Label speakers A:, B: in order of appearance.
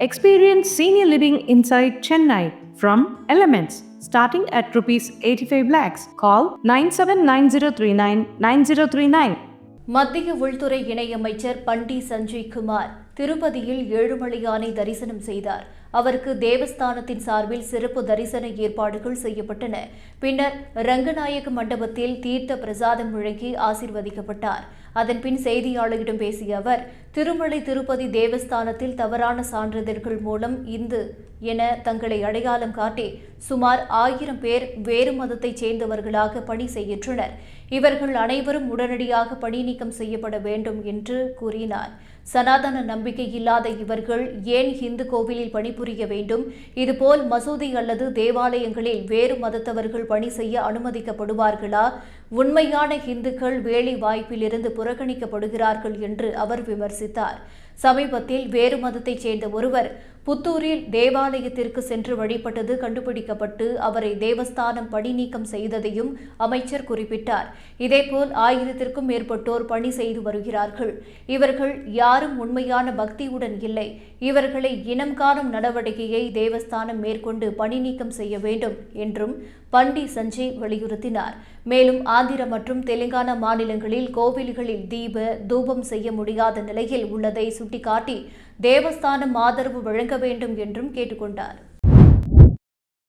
A: Experience senior living inside Chennai from Elements starting at rupees 85 lakhs. Call 9790399039.
B: மத்திய உள்துறை இணையமைச்சர் பண்டி சஞ்சய் குமார் திருப்பதியில் ஏழுமலையானை தரிசனம் செய்தார். அவருக்கு தேவஸ்தானத்தின் சார்பில் சிறப்பு தரிசன ஏற்பாடுகள் செய்யப்பட்டன. பின்னர் ரங்கநாயக மண்டபத்தில் தீர்த்த பிரசாதம் வழங்கி ஆசீர்வதிக்கப்பட்டார். அதன்பின் செய்தியாளர்களிடம் பேசிய அவர், திருமலை திருப்பதி தேவஸ்தானத்தில் தவறான சான்றிதழ்கள் மூலம் இந்து என தங்களை அடையாளம் காட்டி சுமார் 1000 பேர் வேறு மதத்தைச் சேர்ந்தவர்களாக பணி செய்கின்றனர். இவர்கள் அனைவரும் உடனடியாக பணி நீக்கம் செய்யப்பட வேண்டும் என்று கூறினார். சனாதன நம்பிக்கை இல்லாத இவர்கள் ஏன் இந்து கோவிலில் பணிபுரிய வேண்டும்? இதுபோல் மசூதி அல்லது தேவாலயங்களில் வேறு மதத்தவர்கள் பணி செய்ய அனுமதிக்கப்படுவார்களா? உண்மையான இந்துக்கள் வேலை வாய்ப்பிலிருந்து புறக்கணிக்கப்படுகிறார்கள் என்று அவர் விமர்சித்தார். சமீபத்தில் வேறு மதத்தைச் சேர்ந்த ஒருவர் புத்தூரில் தேவாலயத்திற்கு சென்று வழிபட்டது கண்டுபிடிக்கப்பட்டு அவரை தேவஸ்தானம் பணி நீக்கம் செய்ததையும் அமைச்சர் குறிப்பிட்டார். இதேபோல் 1000க்கும் மேற்பட்டோர் பணி செய்து வருகிறார்கள். இவர்கள் யாரும் உண்மையான பக்தியுடன் இல்லை. இவர்களை இனம் காணும் நடவடிக்கையை தேவஸ்தானம் மேற்கொண்டு பணி நீக்கம் செய்ய வேண்டும் என்றும் பண்டி சஞ்சய் வலியுறுத்தினார். மேலும் ஆந்திர மற்றும் தெலுங்கானா மாநிலங்களில் கோவில்களில் தூபம் செய்ய முடியாத நிலையில் உள்ளதை சுட்டிக்காட்டி தேவஸ்தானம் ஆதரவு வழங்க வேண்டும் என்றும் கேட்டுக்கொண்டார்.